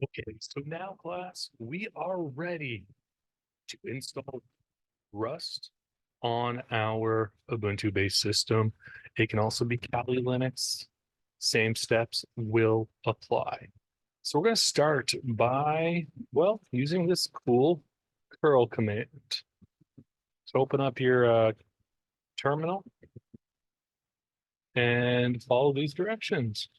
Okay, so now class, we are ready to install Rust on our Ubuntu-based system. It can also be Kali Linux. Same steps will apply. So we're going to start by, well, using this cool curl command. So open up your terminal and follow these directions.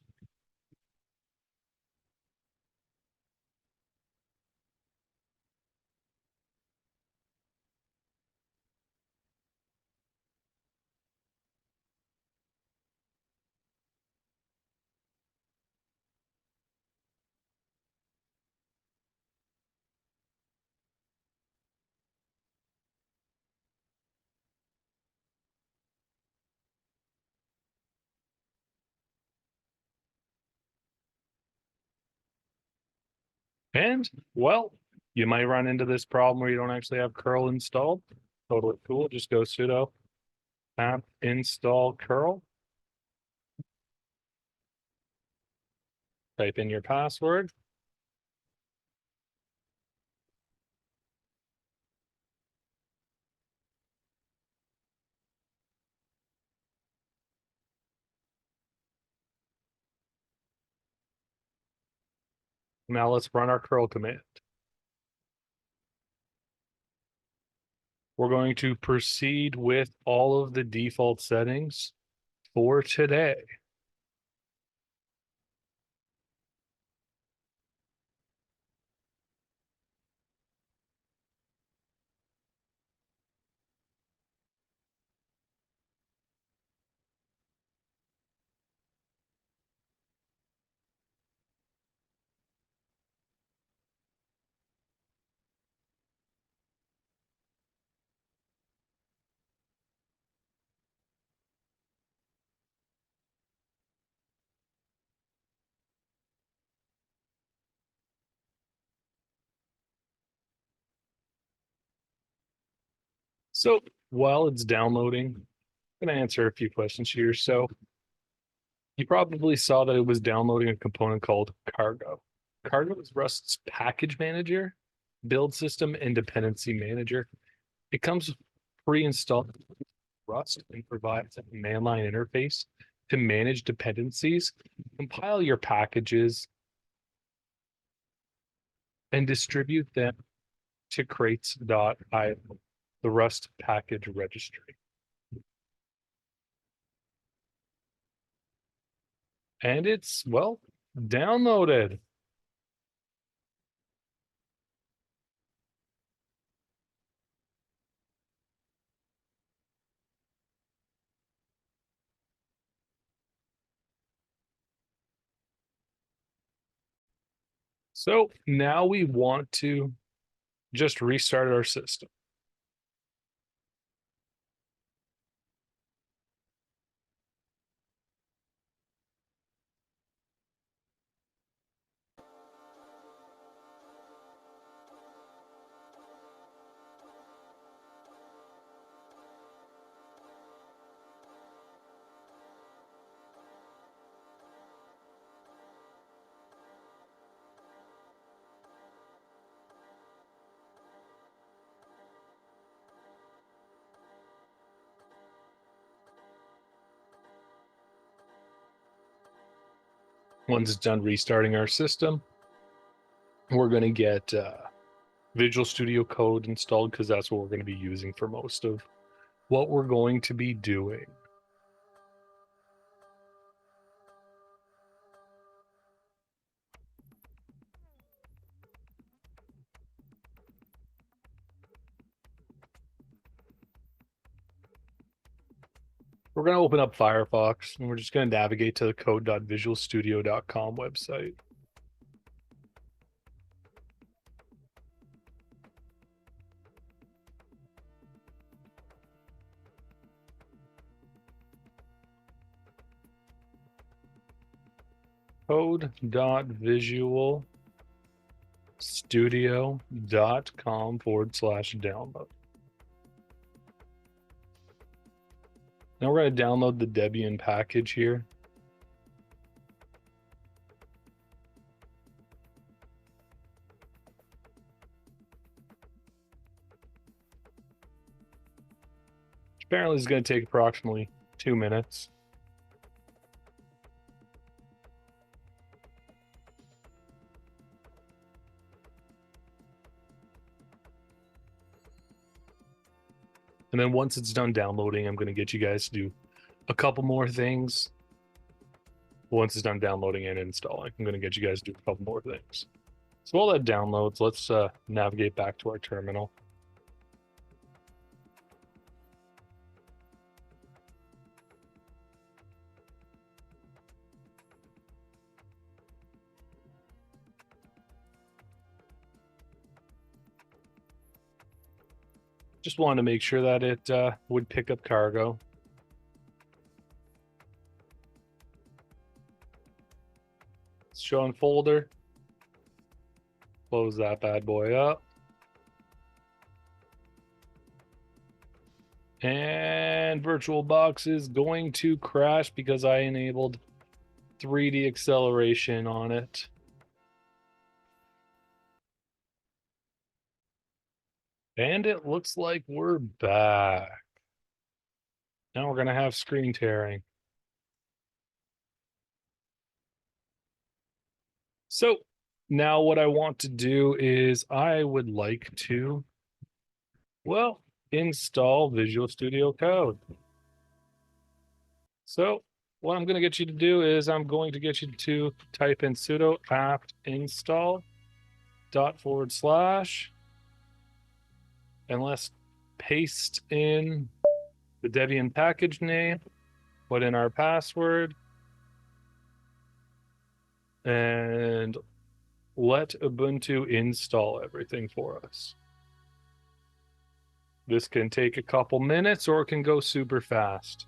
And, well, you might run into this problem where you don't actually have curl installed. Totally cool. Just go sudo apt install curl. Type in your password. Now let's run our curl command. We're going to proceed with all of the default settings for today. So while it's downloading, I'm going to answer a few questions here. So you probably saw that it was downloading a component called Cargo. Cargo is Rust's package manager, build system, and dependency manager. It comes pre-installed Rust and provides a command line interface to manage dependencies, compile your packages, and distribute them to crates.io, the Rust package registry. And it's, well, downloaded. So now we want to just restart our system. Once it's done restarting our system, we're going to get Visual Studio Code installed because that's what we're going to be using for most of what we're going to be doing. We're going to open up Firefox and we're just going to navigate to the code.visualstudio.com website. code.visualstudio.com/download. Now we're going to download the Debian package here. Apparently it's going to take approximately 2 minutes. And then once it's done downloading, I'm going to get you guys to do a couple more things. Once it's done downloading and installing, I'm going to get you guys to do a couple more things. So while that downloads, let's navigate back to our terminal. Just wanted to make sure that it would pick up cargo. It's showing folder. Close that bad boy up. And VirtualBox is going to crash because I enabled 3D acceleration on it. And it looks like we're back. Now we're going to have screen tearing. So now what I want to do is I would like to, well, install Visual Studio Code. So what I'm going to get you to do is I'm going to get you to type in sudo apt install / and let's paste in the Debian package name, put in our password, and let Ubuntu install everything for us. This can take a couple minutes or it can go super fast.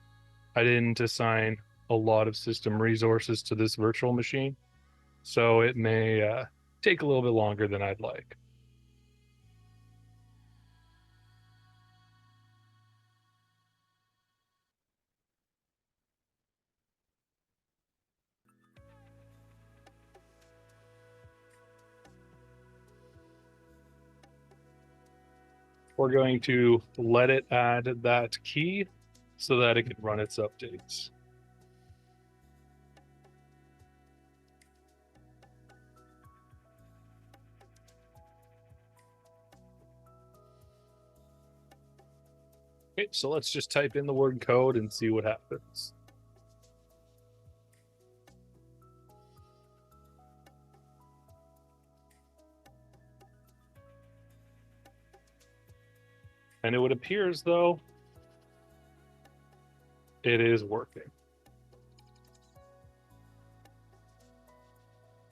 I didn't assign a lot of system resources to this virtual machine, so it may take a little bit longer than I'd like. We're going to let it add that key so that it can run its updates. Okay, so let's just type in the word code and see what happens. And it would appear as though it is working.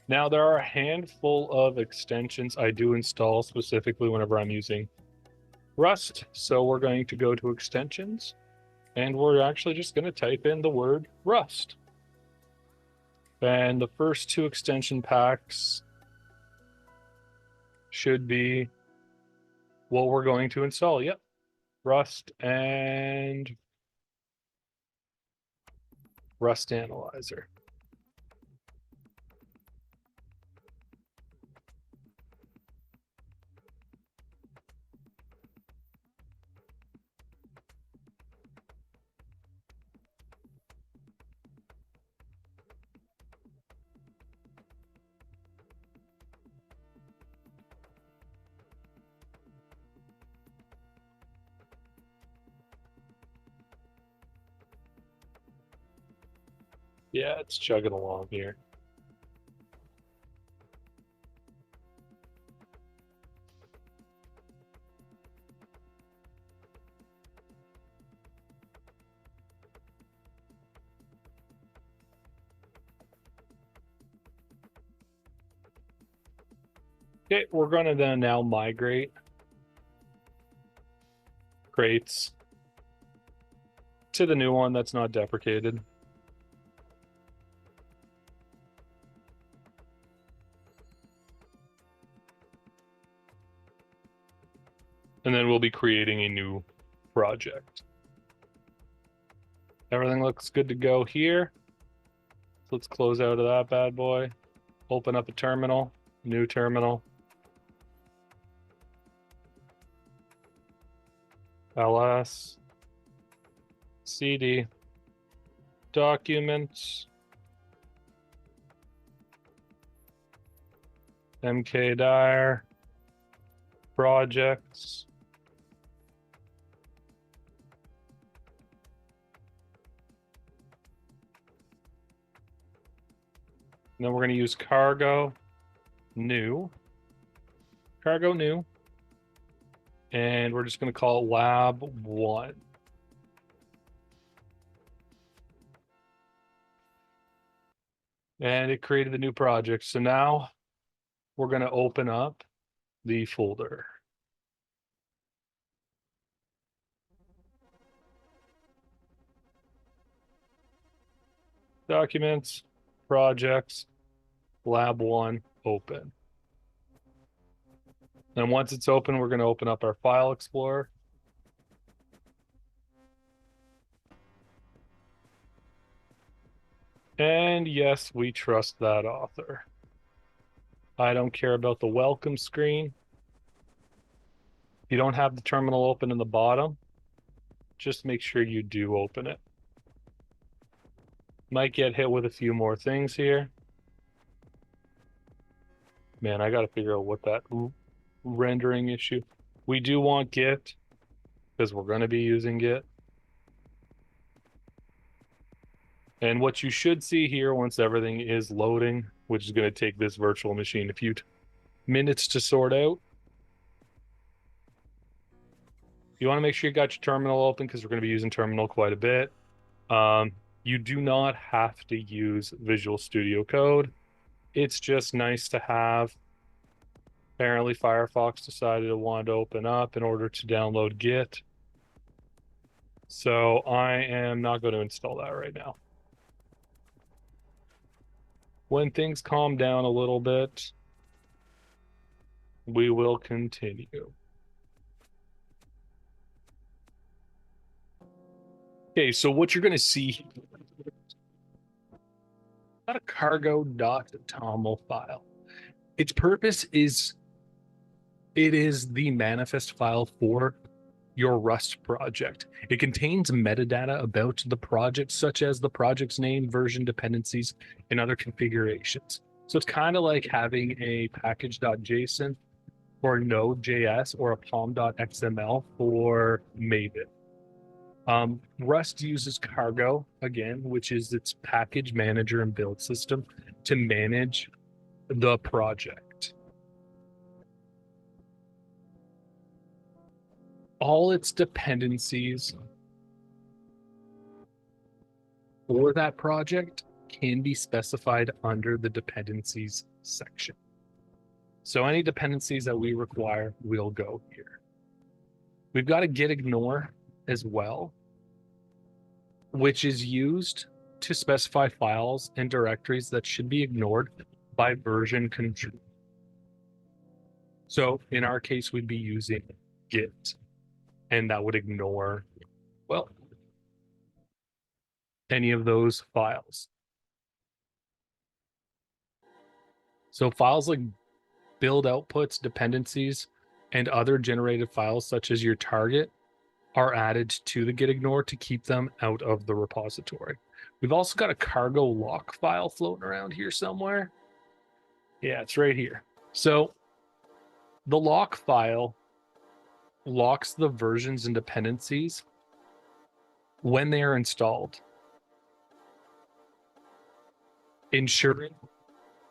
Now, there are a handful of extensions I do install specifically whenever I'm using Rust. So we're going to go to extensions and we're actually just going to type in the word Rust. And the first 2 extension packs should be what we're going to install. Yep. Rust and Rust Analyzer. Yeah, it's chugging along here. Okay, we're going to then now migrate crates to the new one that's not deprecated. And then we'll be creating a new project. Everything looks good to go here. So let's close out of that bad boy. Open up a terminal, new terminal. ls cd documents MK Dyer projects. And then we're going to use cargo new. And we're just going to call it lab 1. And it created the new project. So now we're going to open up the folder. Documents, projects, lab 1, open. And once it's open, we're going to open up our file explorer. And yes, we trust that author. I don't care about the welcome screen. If you don't have the terminal open in the bottom, just make sure you do open it. Might get hit with a few more things here. Man, I got to figure out what that rendering issue. We do want Git because we're going to be using Git. And what you should see here once everything is loading, which is going to take this virtual machine a few minutes to sort out. You want to make sure you got your terminal open because we're going to be using terminal quite a bit. You do not have to use Visual Studio Code. It's just nice to have. Apparently Firefox decided it wanted to open up in order to download Git. So I am not going to install that right now. When things calm down a little bit, we will continue. Okay, so what you're going to see, not a cargo.toml file. Its purpose is, it is the manifest file for your Rust project. It contains metadata about the project, such as the project's name, version, dependencies, and other configurations. So it's kind of like having a package.json for Node.js or a pom.xml for Maven. Rust uses Cargo, again, which is its package manager and build system to manage the project. All its dependencies for that project can be specified under the dependencies section. So any dependencies that we require will go here. We've got a git ignore as well, which is used to specify files and directories that should be ignored by version control. So in our case, we'd be using git, and that would ignore, well, any of those files. So files like build outputs, dependencies, and other generated files such as your target are added to the git ignore to keep them out of the repository. We've also got a cargo lock file floating around here somewhere. Yeah, it's right here. So the lock file locks the versions and dependencies when they are installed, ensuring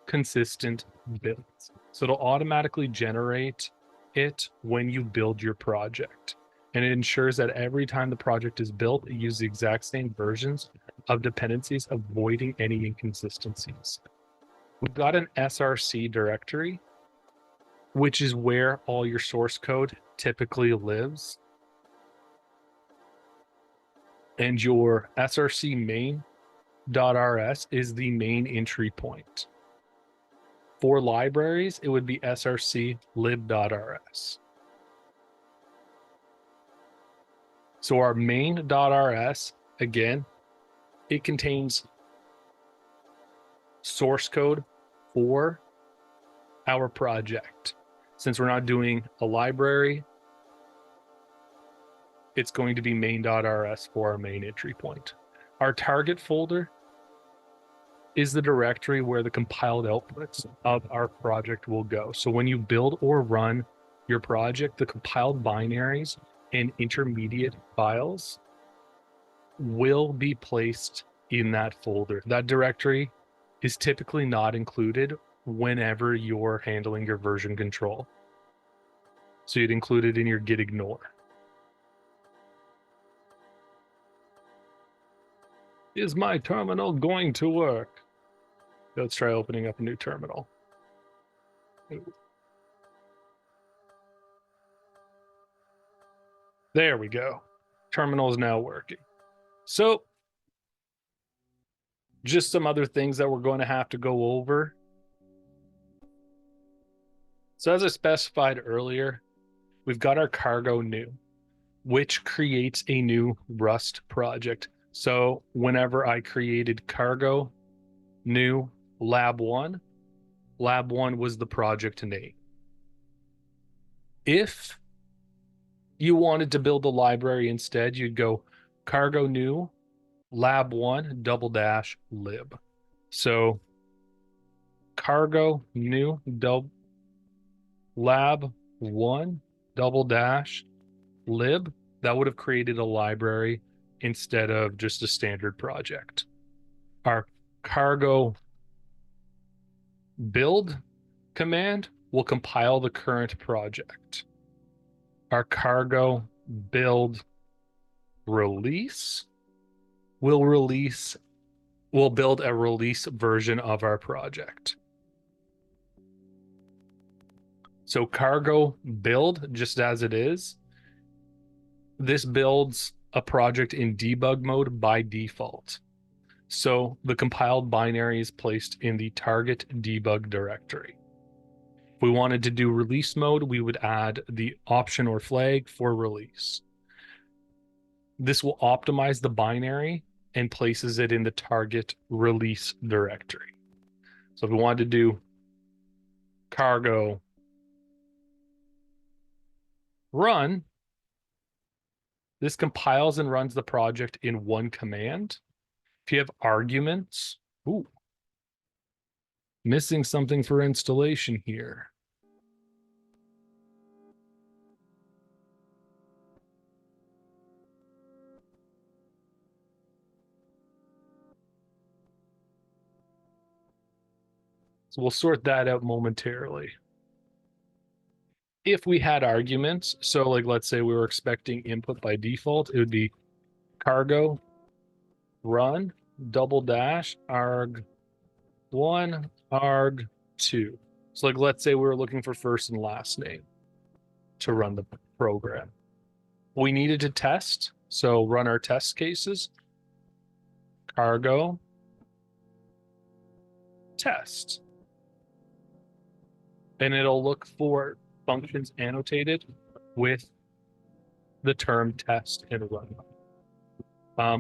consistent builds. So it'll automatically generate it when you build your project. And it ensures that every time the project is built, it uses the exact same versions of dependencies, avoiding any inconsistencies. We've got an SRC directory, which is where all your source code typically lives. And your src main.rs is the main entry point. For libraries, it would be src lib.rs. So our main.rs, again, it contains source code for our project. Since we're not doing a library, it's going to be main.rs for our main entry point. Our target folder is the directory where the compiled outputs of our project will go. So when you build or run your project, the compiled binaries and intermediate files will be placed in that folder. That directory is typically not included whenever you're handling your version control. So you'd include it in your git ignore. Is my terminal going to work? Let's try opening up a new terminal. There we go. Terminal is now working. So just some other things that we're going to have to go over. So as I specified earlier, we've got our cargo new, which creates a new Rust project. So whenever I created cargo new lab one was the project name. If you wanted to build a library instead, you'd go cargo new lab one --lib. So cargo new lab one --lib, that would have created a library instead of just a standard project. Our cargo build command will compile the current project. Our cargo build release will build a release version of our project. So cargo build, just as it is, this builds a project in debug mode by default. So the compiled binary is placed in the target debug directory. If we wanted to do release mode, we would add the option or flag for release. This will optimize the binary and places it in the target release directory. So if we wanted to do cargo run, this compiles and runs the project in one command. If you have arguments, missing something for installation here. So we'll sort that out momentarily. If we had arguments, so like let's say we were expecting input by default, it would be cargo run --arg1 arg2. So like let's say we were looking for first and last name to run the program. We needed to test, so run our test cases. Cargo test. And it'll look for functions annotated with the term test and run.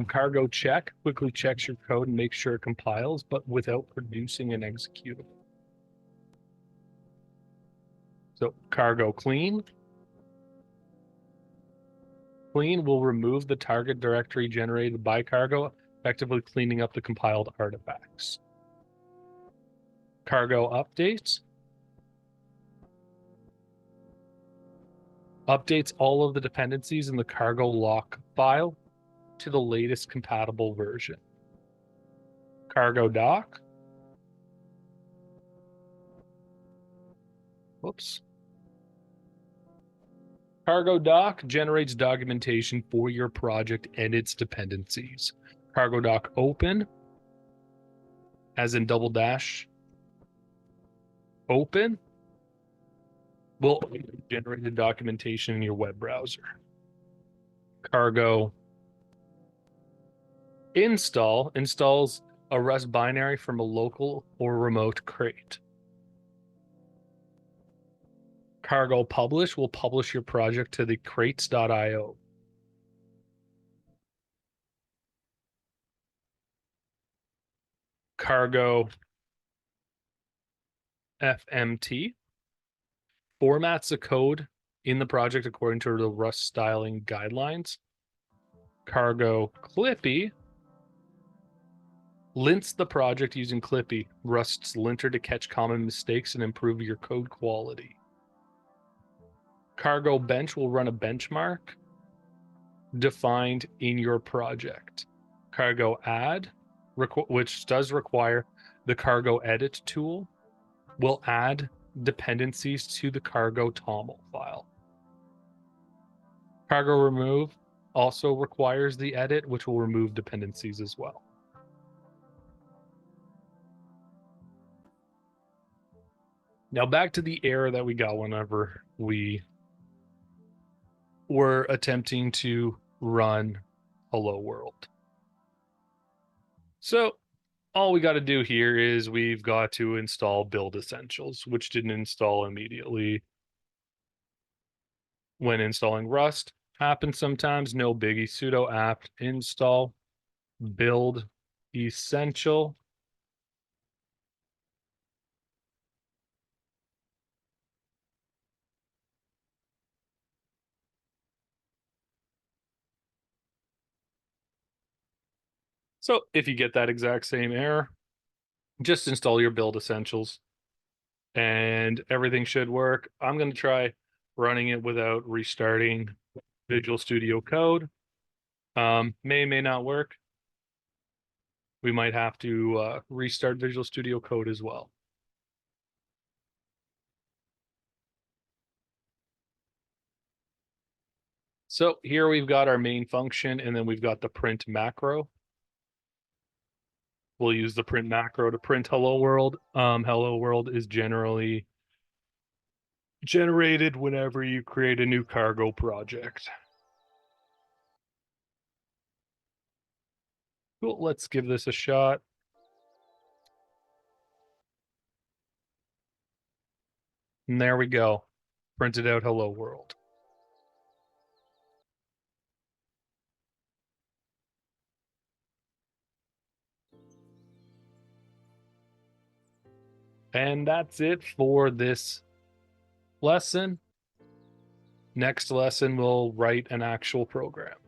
Cargo check quickly checks your code and makes sure it compiles, but without producing an executable. So cargo clean. Clean will remove the target directory generated by cargo, effectively cleaning up the compiled artifacts. Cargo updates. Updates all of the dependencies in the cargo lock file to the latest compatible version. Cargo doc. Whoops. Cargo doc generates documentation for your project and its dependencies. Cargo doc open, as in --, open, will generate the documentation in your web browser. Cargo install installs a Rust binary from a local or remote crate. Cargo publish will publish your project to the crates.io. Cargo FMT formats the code in the project according to the Rust styling guidelines. Cargo Clippy lints the project using Clippy, Rust's linter to catch common mistakes and improve your code quality. Cargo Bench will run a benchmark defined in your project. Cargo Add, which does require the Cargo Edit tool, will add dependencies to the Cargo TOML file. Cargo Remove also requires the edit, which will remove dependencies as well. Now back to the error that we got whenever we were attempting to run Hello World. So all we got to do here is we've got to install Build Essentials, which didn't install immediately when installing Rust. Happens sometimes, no biggie. Sudo apt install build essential. So if you get that exact same error, just install your Build Essentials and everything should work. I'm going to try running it without restarting Visual Studio Code. May not work. We might have to restart Visual Studio Code as well. So here we've got our main function, and then we've got the print macro. We'll use the print macro to print hello world. Hello world is generally generated whenever you create a new cargo project. Cool, let's give this a shot. And there we go. Printed out hello world. And that's it for this lesson. Next lesson, we'll write an actual program.